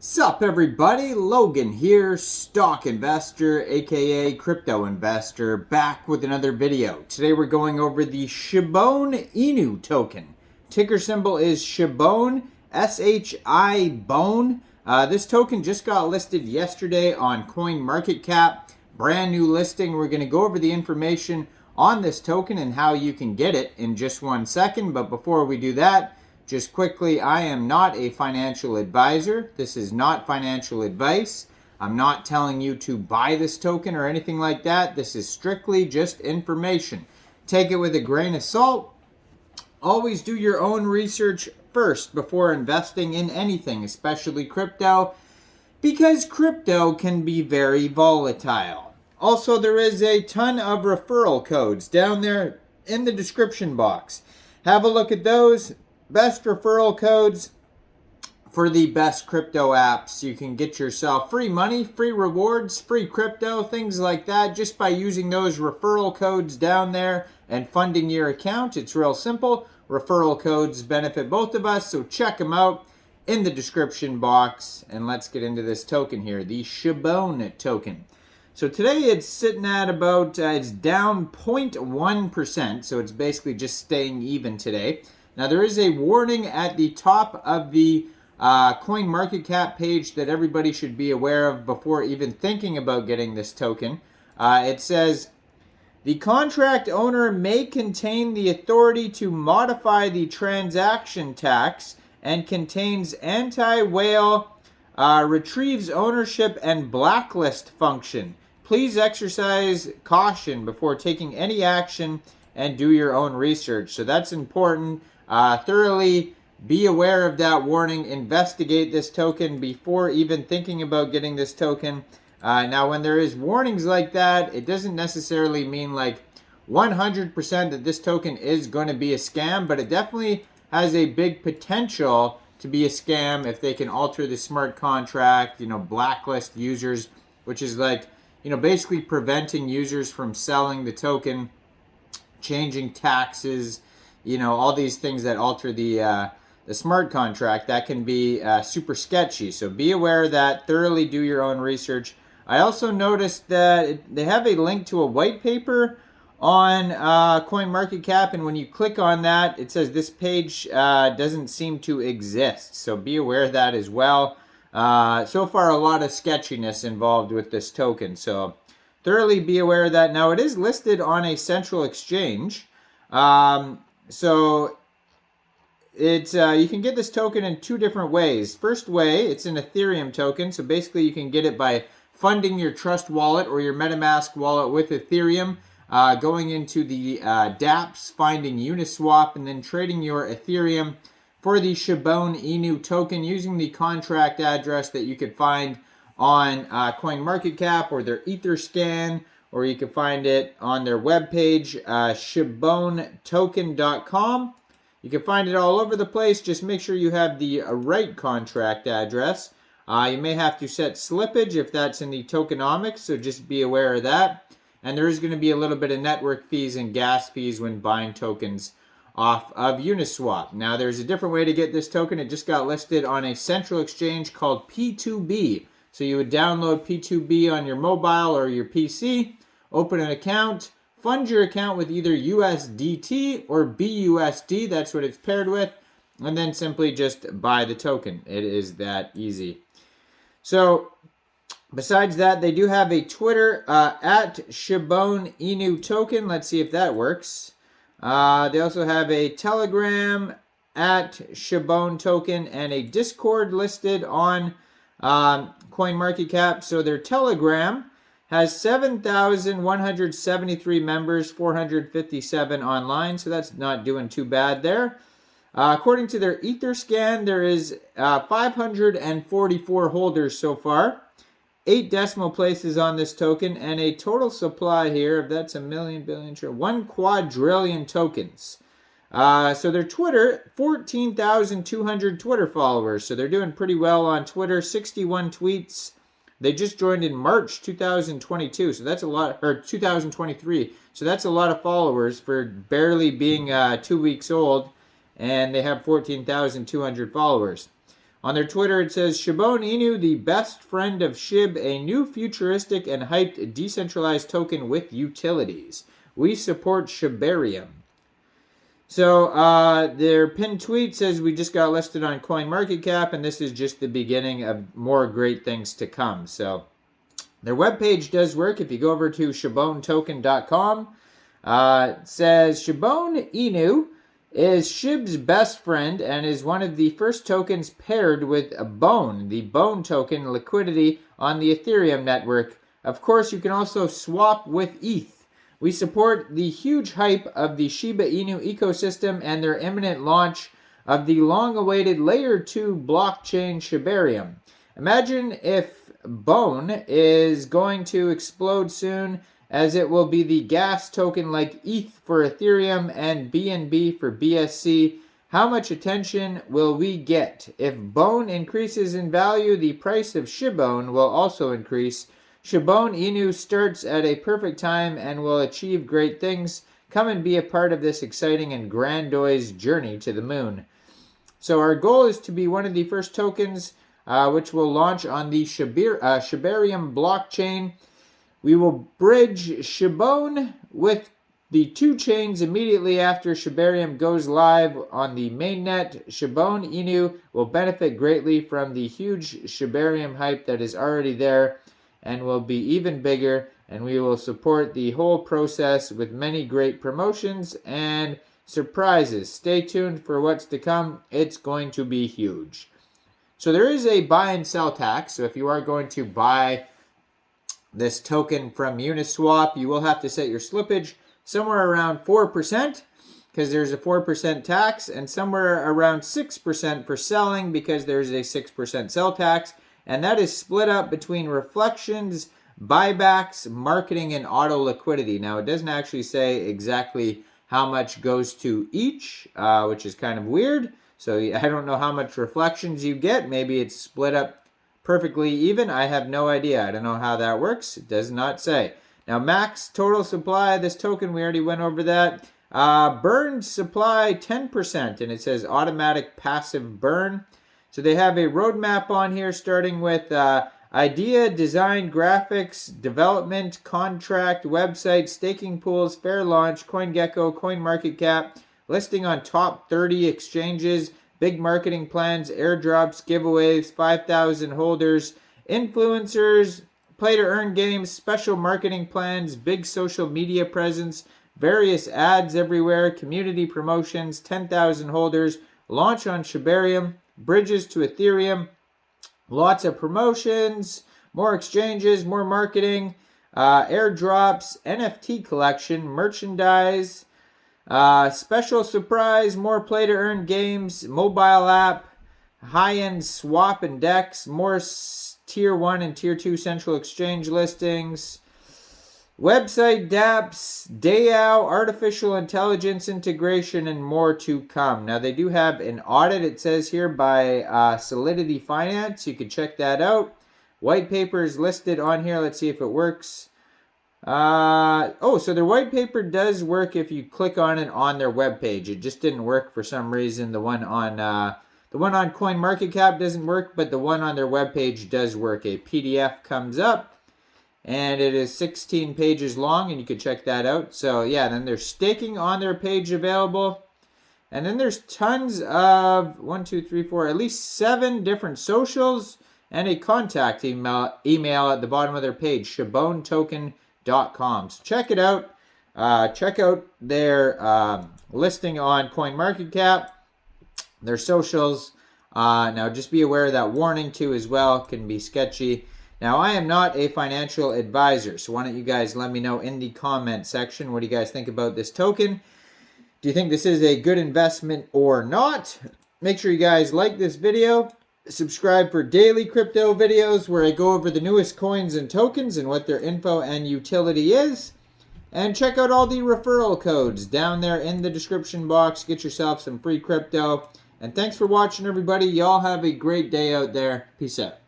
Sup everybody, Logan here, stock investor aka crypto investor, back with another video. Today we're going over the Shibone Inu token. Ticker symbol is Shibone, S-H-I-Bone. This token just got listed yesterday on CoinMarketCap. Brand new listing. We're going to go over the information on this token and how you can get it in just 1 second. But before we do that, just quickly, I am not a financial advisor. This is not financial advice. I'm not telling you to buy this token or anything like that. This is strictly just information. Take it with a grain of salt. Always do your own research first before investing in anything, especially crypto, because crypto can be very volatile. Also, there is a ton of referral codes down there in the description box. Have a look at those. Best referral codes for the best crypto apps. You can get yourself free money, free rewards, free crypto, things like that, just by using those referral codes down there and funding your account. It's real simple. Referral codes benefit both of us, so check them out in the description box. And let's get into this token here, the Shibone token. So today it's sitting at about, it's down 0.1%, so it's basically just staying even today. Now, there is a warning at the top of the CoinMarketCap page that everybody should be aware of before even thinking about getting this token. It says, the contract owner may contain the authority to modify the transaction tax and contains anti-whale, retrieves ownership, and blacklist function. Please exercise caution before taking any action and do your own research. So that's important. Thoroughly be aware of that warning. Investigate this token before even thinking about getting this token. Now, when there is warnings like that, it doesn't necessarily mean like 100% that this token is going to be a scam, but it definitely has a big potential to be a scam if they can alter the smart contract, blacklist users, which is like, basically preventing users from selling the token, changing taxes, all these things that alter the smart contract. That can be super sketchy. So be aware of that. Thoroughly do your own research. I also noticed that they have a link to a white paper on CoinMarketCap, and when you click on that, it says this page doesn't seem to exist. So be aware of that as well. So far, a lot of sketchiness involved with this token. So thoroughly be aware of that. Now, it is listed on a central exchange. So it's you can get this token in two different ways. First way, it's an Ethereum token. So basically, you can get it by funding your Trust wallet or your MetaMask wallet with Ethereum, going into the dApps, finding Uniswap, and then trading your Ethereum for the Shibone Inu token using the contract address that you could find on CoinMarketCap or their Etherscan, or you can find it on their webpage, shibonetoken.com. You can find it all over the place. Just make sure you have the right contract address. You may have to set slippage if that's in the tokenomics, so just be aware of that. And there is going to be a little bit of network fees and gas fees when buying tokens off of Uniswap. Now, there's a different way to get this token. It just got listed on a central exchange called P2B. So you would download P2B on your mobile or your PC, open an account, fund your account with either USDT or BUSD, that's what it's paired with, and then simply just buy the token. It is that easy. So, besides that, they do have a Twitter at Shibone Inu token. Let's see if that works. They also have a Telegram at Shibone token and a Discord listed on CoinMarketCap. So their Telegram has 7,173 members, 457 online, so that's not doing too bad there. According to their Etherscan, there is 544 holders so far, 8 decimal places on this token, and a total supply here of, that's a million, billion, trillion, 1 quadrillion tokens. So their Twitter, 14,200 Twitter followers, so they're doing pretty well on Twitter, 61 tweets. They just joined in March 2022, so that's a lot, or 2023. So that's a lot of followers for barely being 2 weeks old, and they have 14,200 followers. On their Twitter, it says, Shibone Inu, the best friend of Shib, a new futuristic and hyped decentralized token with utilities. We support Shibarium. So their pinned tweet says, we just got listed on CoinMarketCap, and this is just the beginning of more great things to come. So their webpage does work. If you go over to ShiboneToken.com, it says, Shibone Inu is Shib's best friend and is one of the first tokens paired with a Bone, the Bone token liquidity on the Ethereum network. Of course, you can also swap with ETH. We support the huge hype of the Shiba Inu ecosystem and their imminent launch of the long-awaited Layer 2 blockchain Shibarium. Imagine if Bone is going to explode soon, as it will be the gas token like ETH for Ethereum and BNB for BSC. How much attention will we get? If Bone increases in value, the price of Shibone will also increase. Shibone Inu starts at a perfect time and will achieve great things. Come and be a part of this exciting and grandiose journey to the moon. So our goal is to be one of the first tokens which will launch on the Shibarium blockchain. We will bridge Shibone with the two chains immediately after Shibarium goes live on the mainnet. Shibone Inu will benefit greatly from the huge Shibarium hype that is already there, and will be even bigger, and we will support the whole process with many great promotions and surprises. Stay tuned for what's to come. It's going to be huge. So there is a buy and sell tax. So if you are going to buy this token from Uniswap, you will have to set your slippage somewhere around 4%, because there's a 4% tax, and somewhere around 6% for selling, because there's a 6% sell tax. And that is split up between reflections, buybacks, marketing, and auto liquidity. Now, it doesn't actually say exactly how much goes to each, which is kind of weird. So I don't know how much reflections you get. Maybe it's split up perfectly even. I have no idea. I don't know how that works. It does not say. Now, max total supply of this token, we already went over that. Burn supply 10%, and it says automatic passive burn. So they have a roadmap on here starting with idea, design, graphics, development, contract, website, staking pools, fair launch, CoinGecko, CoinMarketCap, listing on top 30 exchanges, big marketing plans, airdrops, giveaways, 5,000 holders, influencers, play to earn games, special marketing plans, big social media presence, various ads everywhere, community promotions, 10,000 holders, launch on Shibarium, bridges to Ethereum, lots of promotions, more exchanges, more marketing, airdrops, NFT collection, merchandise, special surprise, more play to earn games, mobile app, high-end swap and DEX, more tier 1 and tier 2 central exchange listings, website dApps, DAO, artificial intelligence integration, and more to come. Now, they do have an audit, it says here, by Solidity Finance. You can check that out. White paper is listed on here. Let's see if it works. So their white paper does work if you click on it on their webpage. It just didn't work for some reason. The one on CoinMarketCap doesn't work, but the one on their webpage does work. A PDF comes up, and it is 16 pages long, and you can check that out. So yeah, then there's staking on their page available. And then there's tons of, at least 7 different socials and a contact email at the bottom of their page, ShiboneToken.com. So check it out. Check out their listing on CoinMarketCap, their socials. Now just be aware that warning too as well can be sketchy. Now, I am not a financial advisor, so why don't you guys let me know in the comment section, what do you guys think about this token? Do you think this is a good investment or not? Make sure you guys like this video, subscribe for daily crypto videos where I go over the newest coins and tokens and what their info and utility is. And check out all the referral codes down there in the description box. Get yourself some free crypto. And thanks for watching, everybody. Y'all have a great day out there. Peace out.